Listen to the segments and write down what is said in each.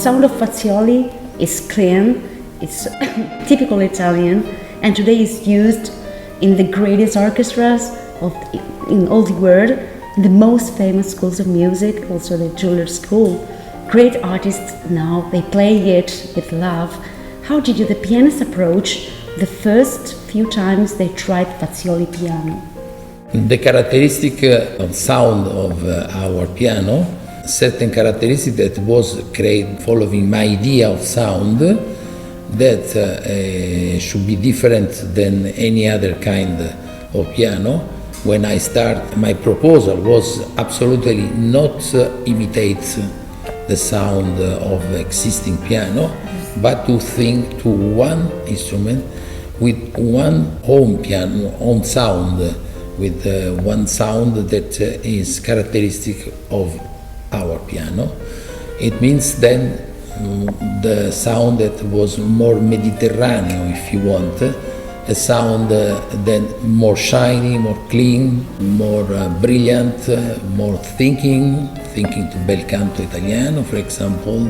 sound of Fazioli is clean, it's typical Italian, and today is used in the greatest orchestras in all the world, in the most famous schools of music, also the Juilliard School. Great artists now, they play it with love. How did you, the pianist, approach the first few times they tried Fazioli piano? The characteristic of sound of our piano, certain characteristic that was created following my idea of sound that should be different than any other kind of piano. When I start, my proposal was absolutely not imitate the sound of existing piano, but to think to one instrument with one own piano, own sound, with one sound that is characteristic of our piano. It means then the sound that was more Mediterranean, if you want, a sound then more shiny, more clean, more brilliant, more thinking to bel canto italiano, for example.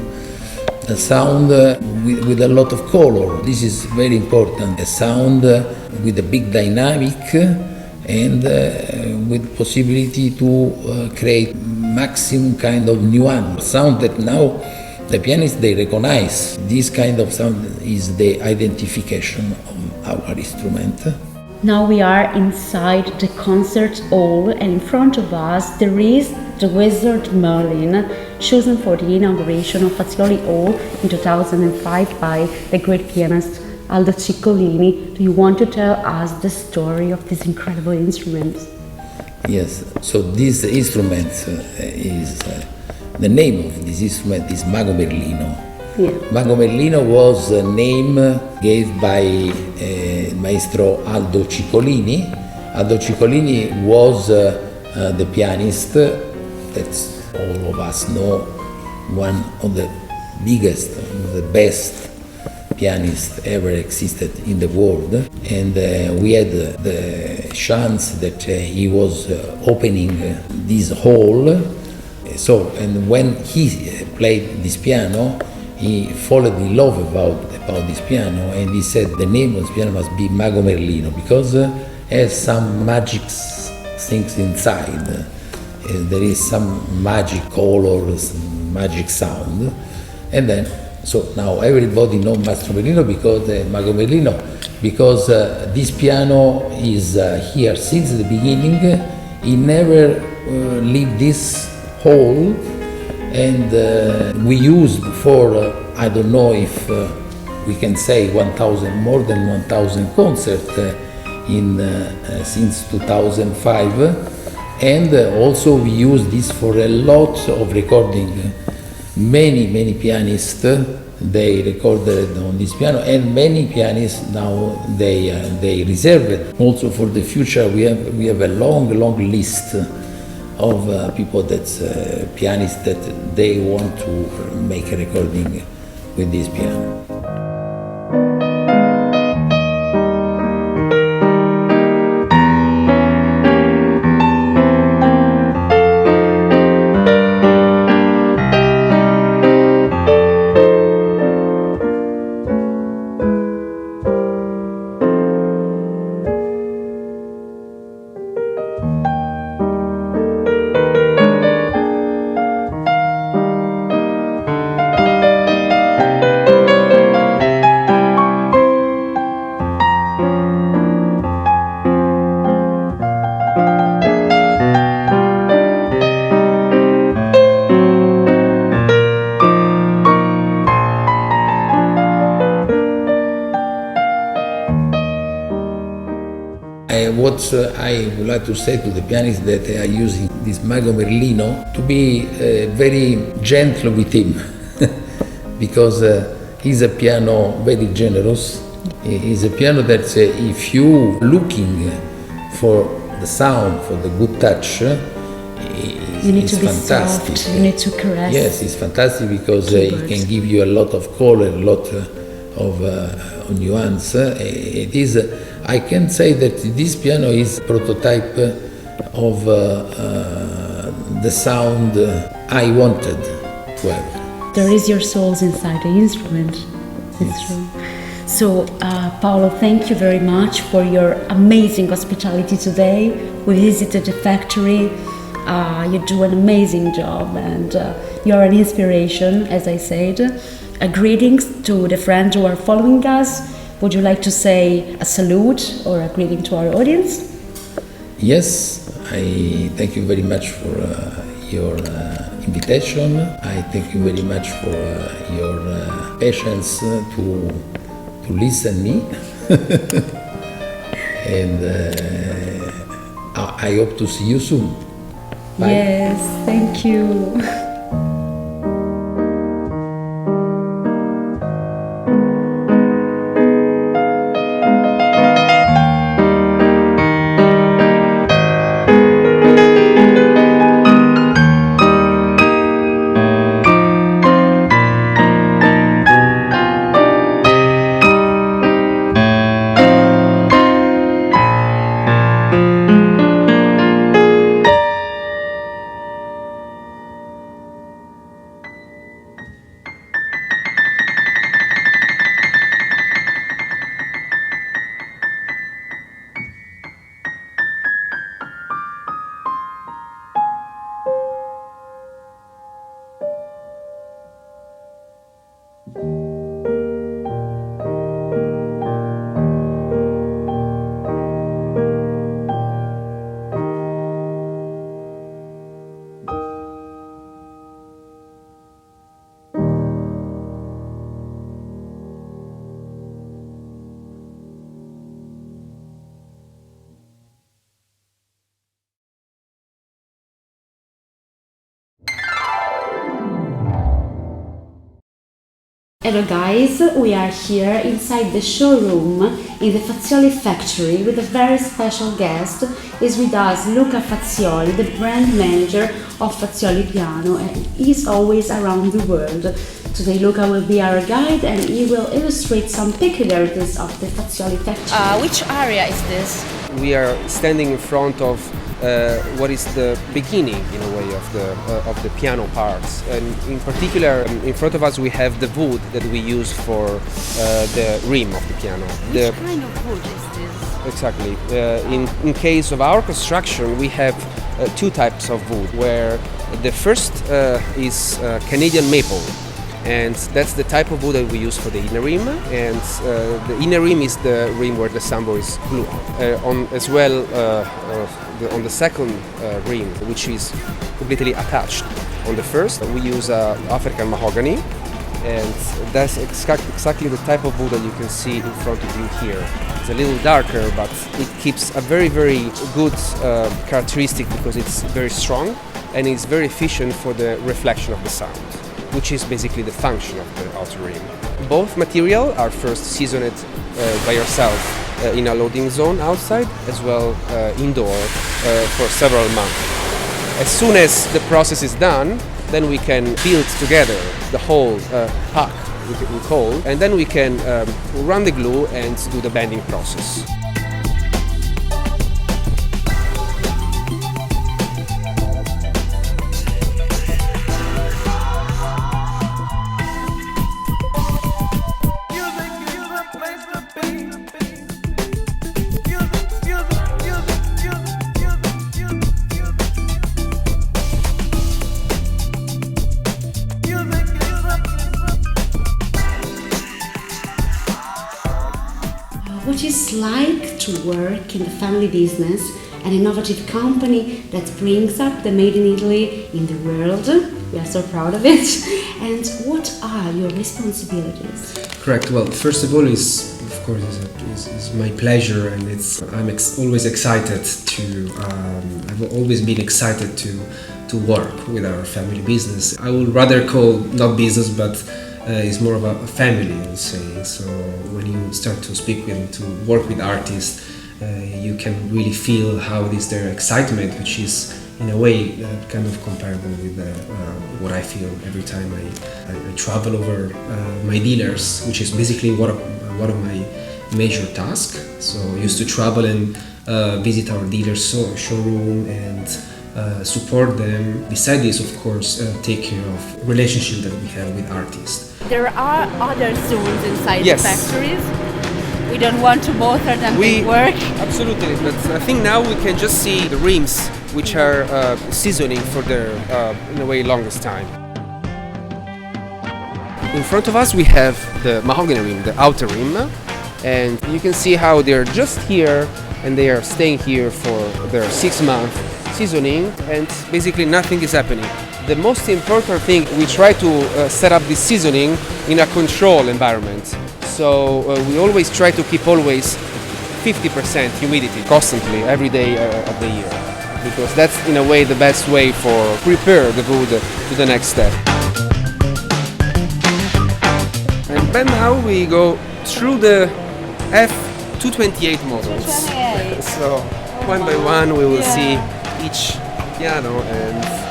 A sound with a lot of color. This is very important. A sound with a big dynamic and with possibility to create maximum kind of nuance. Sound that now the pianists, they recognize. This kind of sound is the identification of our instrument. Now we are inside the concert hall, and in front of us there is the Wizard Merlin, chosen for the inauguration of Fazioli Hall in 2005 by the great pianist Aldo Ciccolini. Do you want to tell us the story of this incredible instrument? Yes, so this instrument is, the name of this instrument is Mago Merlino. Yeah. Mago Merlino was a name given by Maestro Aldo Ciccolini. Aldo Ciccolini was the pianist that all of us know, one of the biggest, the best pianist ever existed in the world. And we had the chance that he was opening this hall. So, and when he played this piano, he fallen in love about this piano, and he said the name of this piano must be Mago Merlino because it has some magic things inside. There is some magic colors, magic sound, and then so now everybody knows Maestro Merlino because Mago Merlino, because this piano is here since the beginning. He never leave this hall, and we used for I don't know if we can say 1,000, more than 1,000 concerts in since 2005. And also we use this for a lot of recording. Many pianists, they recorded on this piano, and many pianists now they reserve it. Also for the future, we have a long list of people that pianists that they want to make a recording with this piano. What I would like to say to the pianists that are using this Mago Merlino, to be very gentle with him because he's a piano very generous. He's a piano that if you looking for the sound, for the good touch, you need it's to be fantastic. soft, you need to caress. Yes, it's fantastic because he can give you a lot of color, a lot of nuance. It is. I can say that this piano is prototype of the sound I wanted to have. there is your souls inside the instrument. It's true. So, Paolo, thank you very much for your amazing hospitality today. We visited the factory. You do an amazing job, and you're an inspiration, as I said. Greetings to the friends who are following us. Would you like to say a salute or a greeting to our audience? Yes, I thank you very much for your invitation. I thank you very much for your patience to listen me. And I hope to see you soon. Bye. Yes, thank you. Hello guys, we are here inside the showroom in the Fazioli Factory with a very special guest. Is with us Luca Fazioli, the brand manager of Fazioli Piano, and he's always around the world. Today Luca will be our guide and he will illustrate some peculiarities of the Fazioli Factory. Which area is this? We are standing in front of what is the beginning, in a way, of the piano parts, and in particular, in front of us we have the wood that we use for the rim of the piano. Which kind of wood is this? Exactly. In case of our construction, we have two types of wood, where the first is Canadian maple. And that's the type of wood that we use for the inner rim, and the inner rim is the rim where the soundboard is glued. As well, on the second rim, which is completely attached on the first, we use African mahogany, and that's exactly the type of wood that you can see in front of you here. It's a little darker, but it keeps a very, very good characteristic because it's very strong and it's very efficient for the reflection of the sound, which is basically the function of the outer rim. Both material are first seasoned by yourself in a loading zone outside, as well indoor for several months. As soon as the process is done, then we can build together the whole pack, we call, and then we can run the glue and do the bending process. What is like to work in the family business, an innovative company that brings up the Made in Italy in the world? We are so proud of it. And what are your responsibilities? Correct. Well, first of all, is my pleasure, and I'm always excited to. I've always been excited to work with our family business. I would rather call not business, but it's more of a family, I would say. So when you start to speak and to work with artists, you can really feel how it is their excitement, which is in a way kind of comparable with what I feel every time I travel over my dealers, which is basically one of my major tasks. So I used to travel and visit our dealers' showroom and support them. Besides this, of course, take care of relationship that we have with artists. There are other tools inside Yes. the factories. We don't want to bother them with work. Absolutely, but I think now we can just see the rims, which are seasoning for their, in a way, longest time. In front of us we have the mahogany rim, the outer rim, and you can see how they're just here and they are staying here for their 6-month seasoning, and basically nothing is happening. The most important thing, we try to set up this seasoning in a controlled environment. So we always try to keep always 50% humidity constantly every day of the year, because that's in a way the best way for prepare the wood to the next step. And then now we go through the F228 models. 228. So one by one we will see each piano and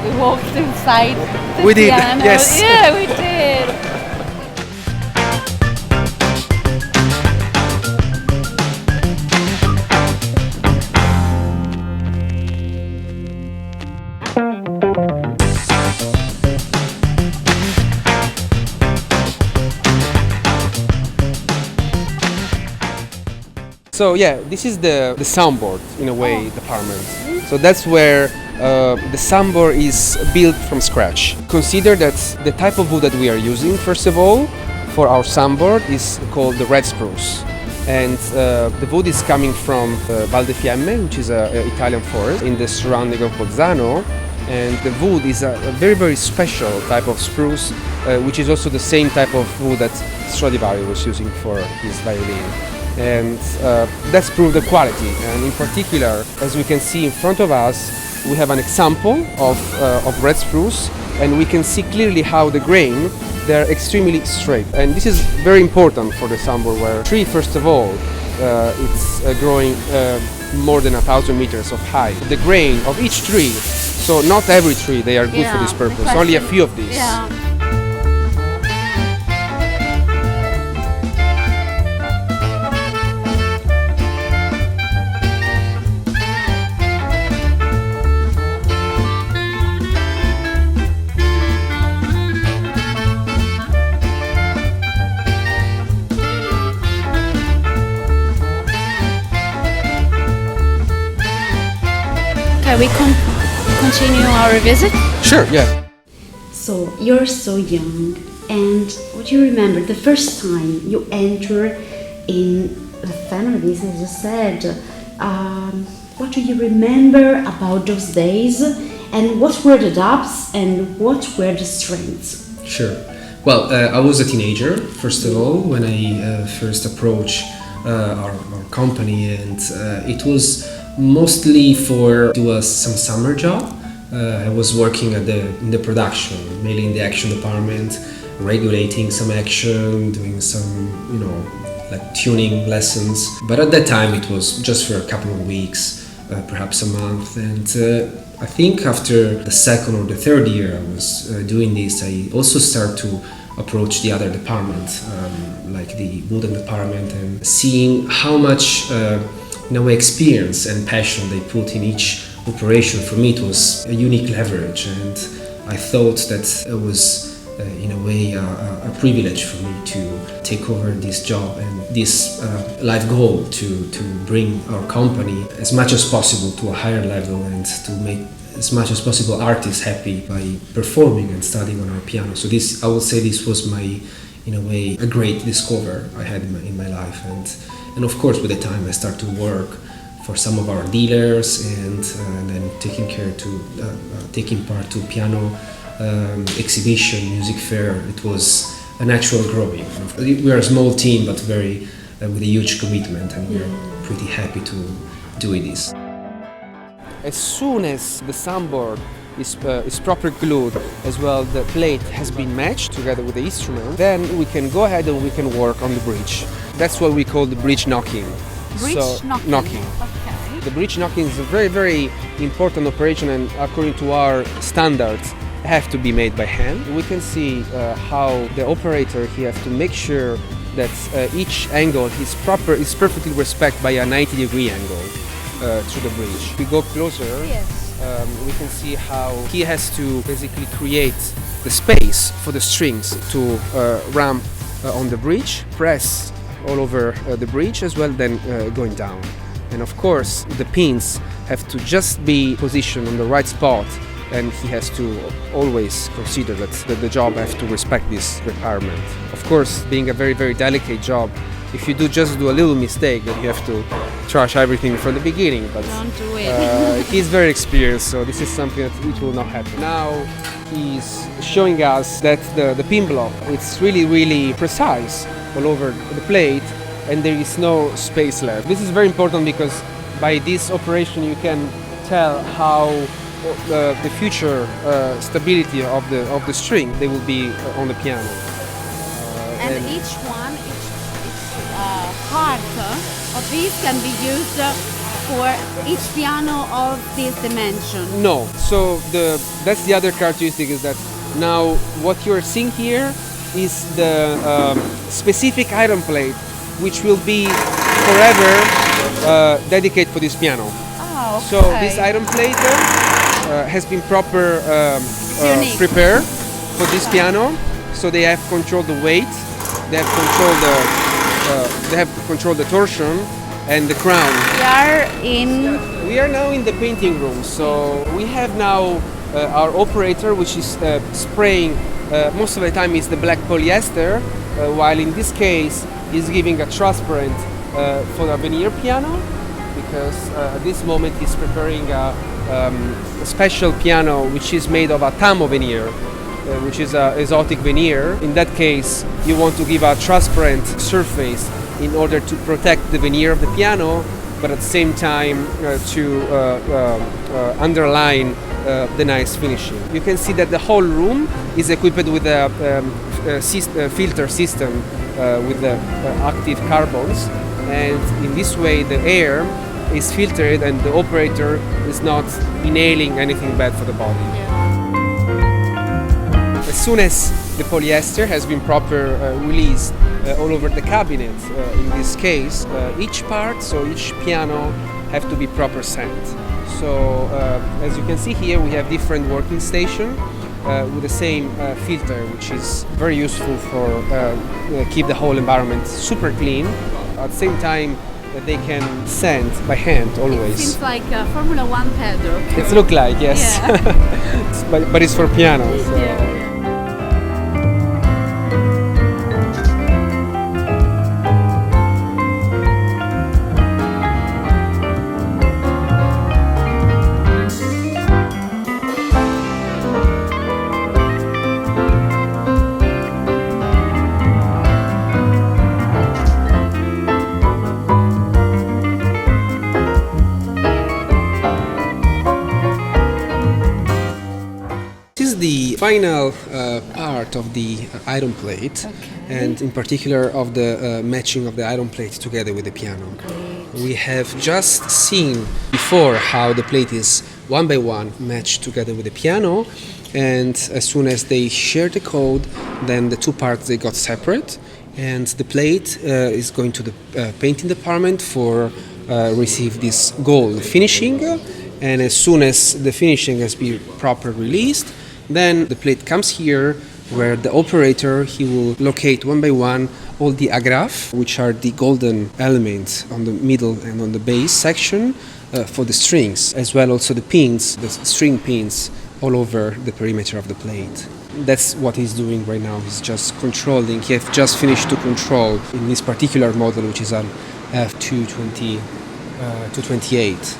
We walked inside the We did, piano. yes. Yeah, we did. So yeah, this is the soundboard in a way department. So that's where the soundboard is built from scratch. Consider that the type of wood that we are using, first of all, for our soundboard is called the red spruce. And the wood is coming from Val di Fiemme, which is an Italian forest in the surrounding of Bolzano. And the wood is a very, very special type of spruce, which is also the same type of wood that Stradivari was using for his violin. And that's proof the quality. And in particular, as we can see in front of us, we have an example of red spruce, and we can see clearly how the grain, they're extremely straight. And this is very important for the soundboard, where tree, first of all, it's growing more than 1,000 meters of height. The grain of each tree, so not every tree, they are good for this purpose, only a few of these. Yeah. Can we continue our visit? Sure, yeah. So you're so young, and what do you remember the first time you entered in the family business? You said, what do you remember about those days, and what were the doubts and what were the strengths? Sure. Well, I was a teenager, first of all, when I first approached our company, and it was mostly for do some summer job. I was working in the production, mainly in the action department, regulating some action, doing some, like tuning lessons. But at that time it was just for a couple of weeks, perhaps a month. And I think after the second or the third year I was doing this, I also started to approach the other department, like the wooden department, and seeing how much experience and passion they put in each operation. For me it was a unique leverage, and I thought that it was in a way a privilege for me to take over this job and this life goal to bring our company as much as possible to a higher level, and to make as much as possible artists happy by performing and studying on our piano. So this, I would say, this was my, in a way, a great discovery I had in my life. And of course, with the time I started to work for some of our dealers, and then taking part to piano exhibition, music fair. It was a natural growing. We are a small team, but very with a huge commitment, and we are pretty happy to do this. As soon as the soundboard is properly glued, as well the plate has been matched together with the instrument, then we can go ahead and we can work on the bridge. That's what we call the bridge knocking. Bridge knocking. Okay. The bridge knocking is a very, very important operation, and according to our standards, have to be made by hand. We can see how the operator, he has to make sure that each angle is perfectly respected by a 90-degree angle to the bridge. If we go closer, we can see how he has to basically create the space for the strings to ramp on the bridge, press all over the bridge as well, then going down. And of course, the pins have to just be positioned on the right spot, and he has to always consider that the job has to respect this requirement. Of course, being a very, very delicate job, if you just do a little mistake, then you have to trash everything from the beginning. But Don't do it. he's very experienced, so this is something that it will not happen. Now he's showing us that the pin block, it's really, really precise all over the plate, and there is no space left. This is very important because by this operation you can tell how the future stability of the string they will be on the piano. And each part of this can be used for each piano of this dimension. No, so that's the other characteristic, is that now what you're seeing here is the specific iron plate which will be forever dedicated for this piano. Oh, okay. So this iron plate has been prepared for this piano. So they have controlled the weight, they have controlled the torsion and the crown. We are now in the painting room. So we have now our operator, which is spraying. Most of the time is the black polyester, while in this case he's giving a transparent for a veneer piano, because at this moment he's preparing a special piano which is made of a tamo veneer, which is an exotic veneer. In that case, you want to give a transparent surface in order to protect the veneer of the piano, but at the same time to underline the nice finishing. You can see that the whole room is equipped with a filter system with the active carbons, and in this way the air is filtered and the operator is not inhaling anything bad for the body. As soon as the polyester has been released all over the cabinet, in this case, each part, so each piano have to be proper sent. So as you can see here, we have different working stations with the same filter, which is very useful for keep the whole environment super clean. At the same time, they can sand by hand always. It seems like a Formula One pedal. It looks like, yes. Yeah. but it's for piano. So. Yeah. The final part of the iron plate, and in particular of the matching of the iron plate together with the piano. We have just seen before how the plate is one by one matched together with the piano, and as soon as they share the code, then the two parts they got separate, and the plate is going to the painting department for receive this gold finishing, and as soon as the finishing has been properly released, then the plate comes here, where the operator, he will locate one by one all the agrafes, which are the golden elements on the middle and on the base section for the strings, as well also the pins, the string pins all over the perimeter of the plate. That's what he's doing right now. He's just controlling. He has just finished to control in this particular model, which is an F228.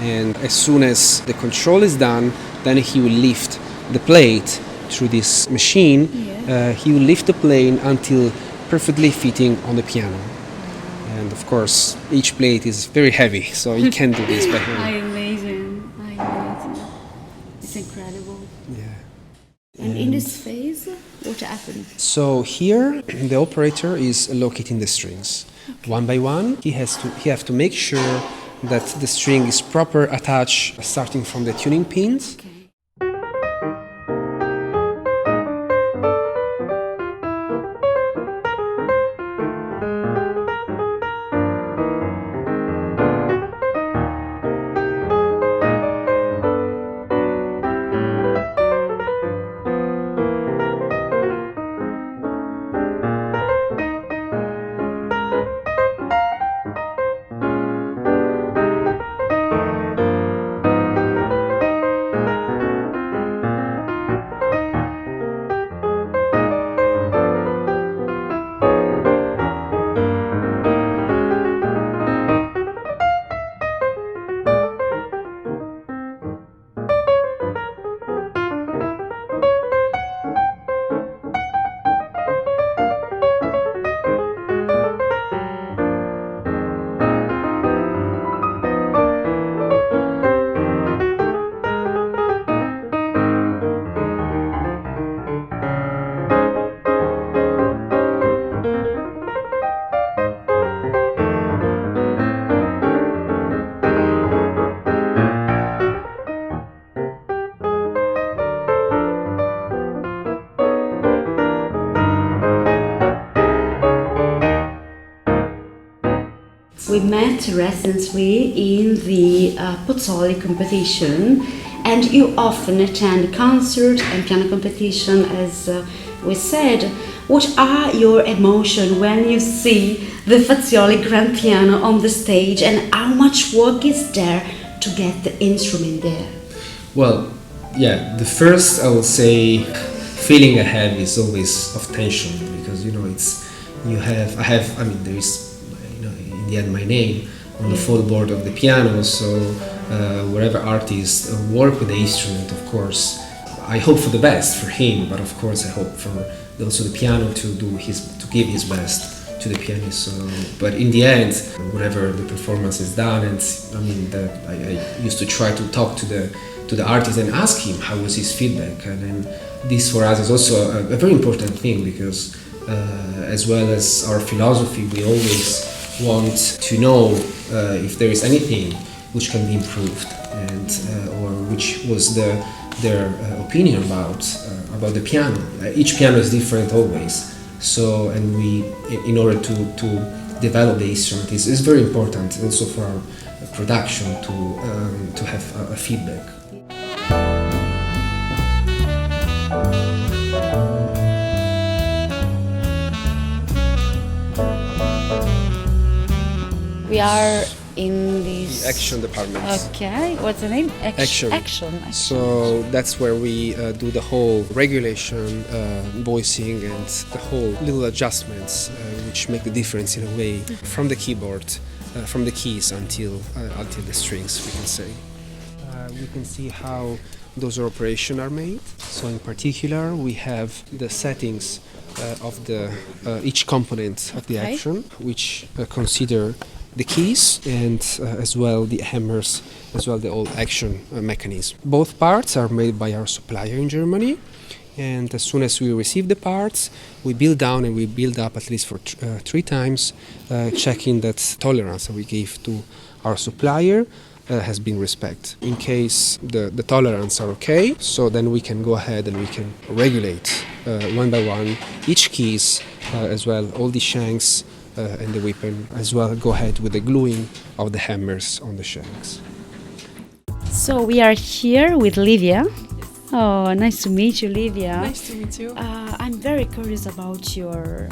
And as soon as the control is done, then he will lift the plate through this machine. He will lift the plane until perfectly fitting on the piano. And of course, each plate is very heavy, so you can't do this by hand. Amazing. It's incredible. Yeah. And in this phase, what happened? So here, the operator is locating the strings. One by one, he has to make sure that the string is proper attached, starting from the tuning pins. we met recently in the Fazioli competition, and you often attend concert and piano competition, as we said. What are your emotions when you see the Fazioli grand piano on the stage, and how much work is there to get the instrument there? Well, yeah, the first, I would say, feeling I have is always of tension, because there is, in the end, my name on the full board of the piano. So wherever artists work with the instrument, of course, I hope for the best for him, but of course I hope for also the piano to give his best to the pianist. So, but in the end, whenever the performance is done, and I used to try to talk to the artist and ask him how was his feedback, and then this for us is also a very important thing, because as well as our philosophy, we always want to know if there is anything which can be improved, and or which was their opinion about the piano. Each piano is different always. So, and we, in order to develop the instrument, is very important also for our production to have a feedback. We are in this Action department. Okay, what's the name? Action. Action. So that's where we do the whole regulation, voicing, and the whole little adjustments which make the difference in a way from the keyboard, from the keys until the strings, we can say. We can see how those operations are made. So in particular, we have the settings of the each component of the action, which consider the keys and as well the hammers, as well the whole action mechanism. Both parts are made by our supplier in Germany, and as soon as we receive the parts, we build down and we build up at least for 3 times, checking that tolerance that we gave to our supplier has been respected. In case the tolerance are okay, so then we can go ahead and we can regulate one by one each keys, as well all the shanks and the weapon, as well go ahead with the gluing of the hammers on the shanks. So we are here with Livia. Oh, nice to meet you, Livia. Nice to meet you. I'm very curious about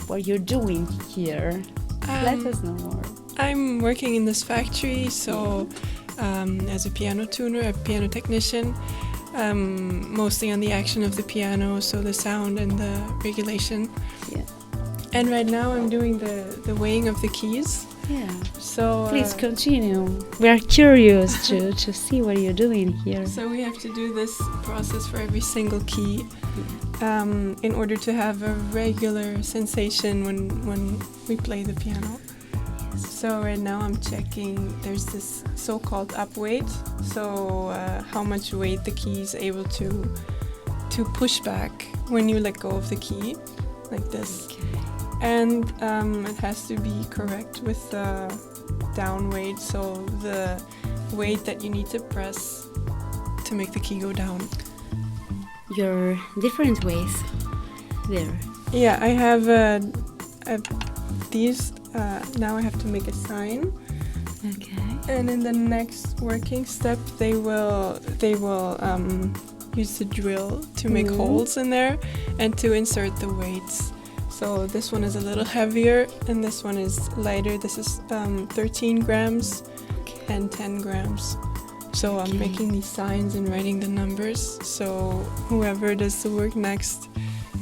what you're doing here. Let us know more. I'm working in this factory, so as a piano tuner, a piano technician, mostly on the action of the piano, so the sound and the regulation. Yeah. And right now I'm doing the weighing of the keys. Yeah. So please continue. We are curious to see what you're doing here. So we have to do this process for every single key in order to have a regular sensation when we play the piano. So right now I'm checking, there's this so-called up weight, so how much weight the key is able to push back when you let go of the key, like this. Okay. And it has to be correct with the down weight, so the weight that you need to press to make the key go down. Your different ways there. Yeah, I have these. Now I have to make a sign. Okay. And in the next working step, they will use the drill to make holes in there and to insert the weights. So this one is a little heavier and this one is lighter. This is 13 grams and 10 grams. So I'm making these signs and writing the numbers, so whoever does the work next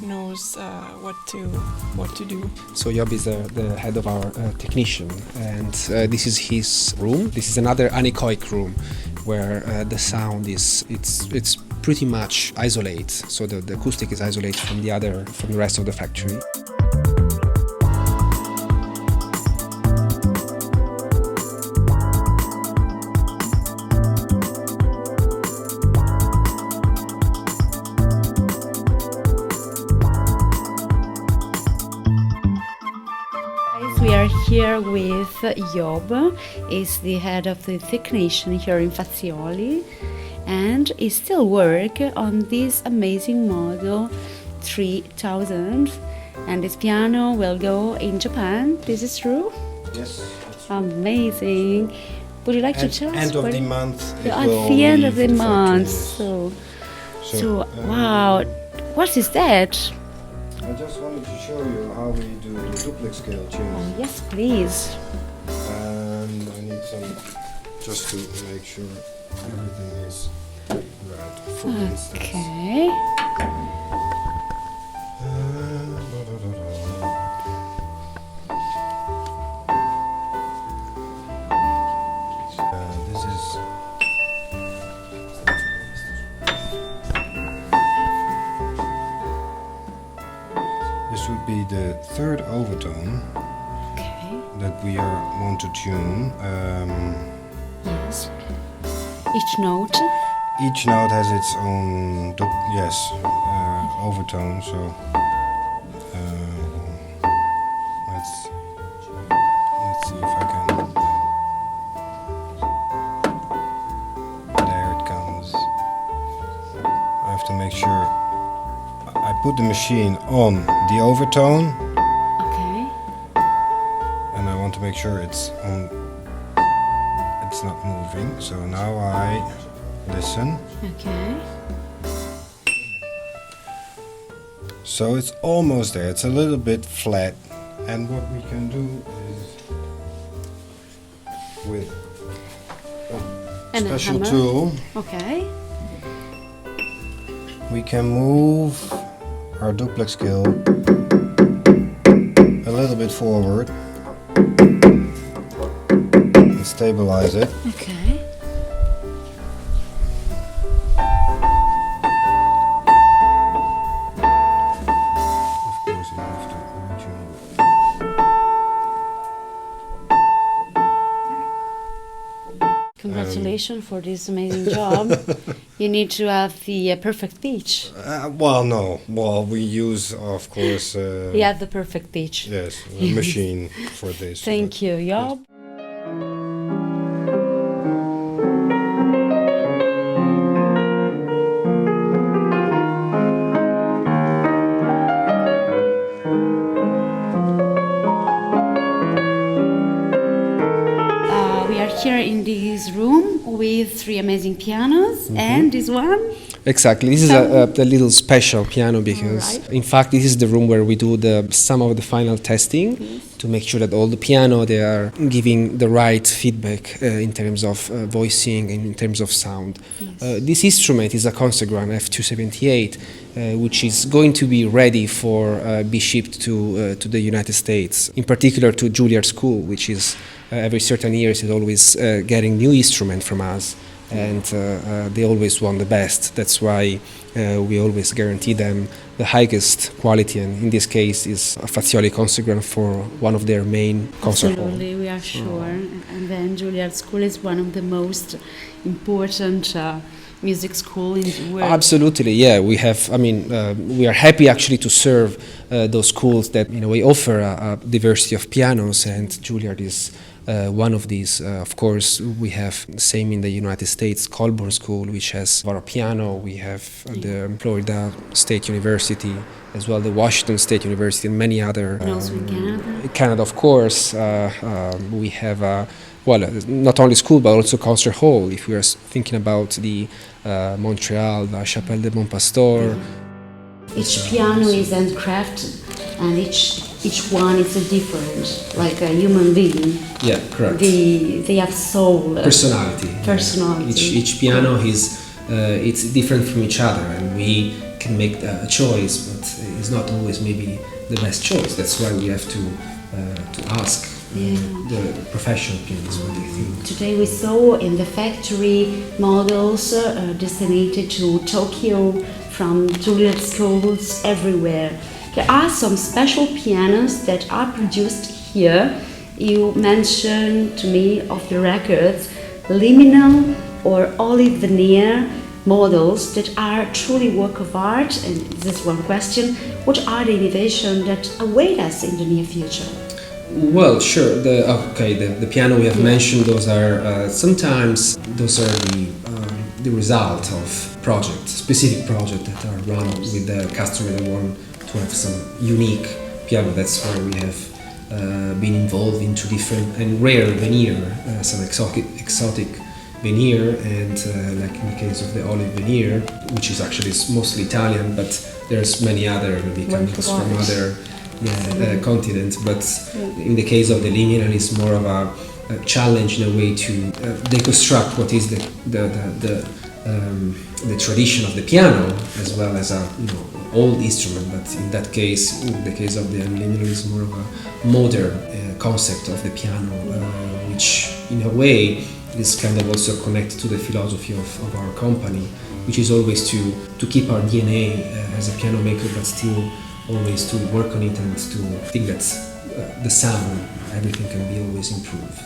knows what to do. So Job is the head of our technician, and this is his room. This is another anechoic room where the sound it's pretty much isolated. So the acoustic is isolated from the rest of the factory. We are here with Job, is the head of the technician here in Fazioli, and he still work on this amazing model 3000, and this piano will go in Japan. This is true? Yes, it's Amazing. Would you like to tell us? End of what the it- month. It At will the end of leave the factory, month. yes. So wow. What is that? I just wanted to show you how we do the duplex scale tuning. Yes, please. And I need some, just to make sure everything is right. For instance. Okay. This is. This would be the third overtone Okay. that we want to tune. Yes. Each note. Each note has its own overtone. So let's see if I can. There it comes. I have to make sure I put the machine on the overtone, Okay. and I want to make sure it's on. It's not moving. So now I listen. Okay. So it's almost there. It's a little bit flat, and what we can do is with a And a special hammer. tool, Okay. we can move our duplex scale a little bit forward and stabilize it. Okay. Of course, you have to retune. Congratulations for this amazing job. You need to have the perfect pitch. No. Well, we use, of course, You have the perfect pitch. yes, a machine for this. Thank you, Job. We are here in this room with three amazing pianos and this one. Exactly. This is a little special piano because, Alright. in fact, this is the room where we do some of the final testing to make sure that all the piano they are giving the right feedback in terms of voicing and in terms of sound. This instrument is a Consagram F278, which is going to be ready for be shipped to the United States, in particular to Juilliard School, which is every certain years is always getting new instrument from us. And they always want the best. That's why we always guarantee them the highest quality, and in this case is a Fazioli Concert for one of their main concert halls. Absolutely, we are sure. And then Juilliard School is one of the most important music school in the world. Absolutely, yeah. We have. I mean, we are happy actually to serve those schools that we offer a diversity of pianos, and Juilliard is one of these. Of course, we have the same in the United States, Colburn School, which has our piano. We have the Florida State University, as well the Washington State University, and many other. And also in Canada. Canada, of course. We have not only school but also concert hall. If we are thinking about the Montreal, La Chapelle de Montpastor. Each piano is handcrafted, and each one is a different, like a human being. Yeah, correct. They have soul. Personality. Personality. Each piano is it's different from each other, and we can make a choice, but it's not always maybe the best choice. That's why we have to ask the professional pianists what they think. Today we saw in the factory models destinated to Tokyo from Juilliard schools everywhere. There are some special pianos that are produced here. You mentioned to me of the records liminal or olive veneer models that are truly work of art. And this is one question: what are the innovations that await us in the near future? Well, sure. The piano we have mentioned. Those are sometimes the result of specific projects that are run with the customer that want to have some unique piano. That's why we have been involved into different and rare veneer, some exotic veneer, and like in the case of the olive veneer, which is actually mostly Italian, but there's many other maybe coming from other continents. But in the case of the liminal, it's more of a challenge in a way to deconstruct what is the tradition of the piano, as well as a old instrument. But in that case, in the case of the liminal, is more of a modern concept of the piano, which in a way is kind of also connected to the philosophy of our company, which is always to keep our DNA as a piano maker, but still always to work on it and to think that the sound, everything can be always improved.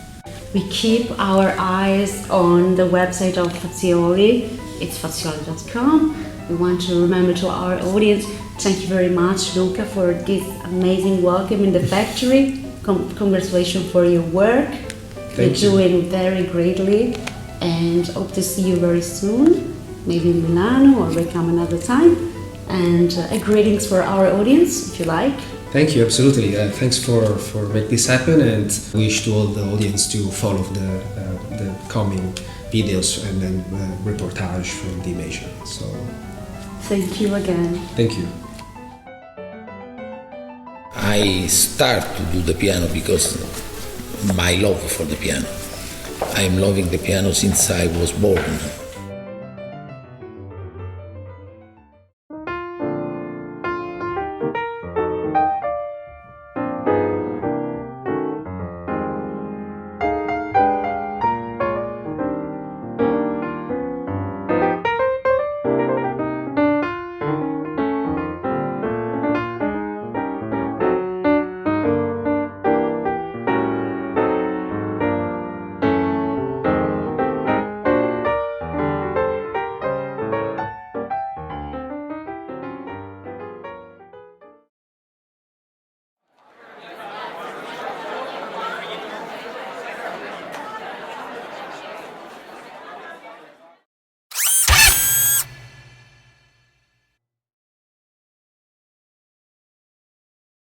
We keep our eyes on the website of Fazioli. It's fazioli.com. We want to remember to our audience, thank you very much, Luca, for this amazing welcome in the factory. Congratulations for your work. You're doing very greatly, and hope to see you very soon, maybe in Milano or we come another time. And greetings for our audience, if you like. Thank you, absolutely. Thanks for making this happen, and wish to all the audience to follow the coming videos and then reportage from the image. So, thank you again. Thank you. I start to do the piano because my love for the piano. I'm loving the piano since I was born.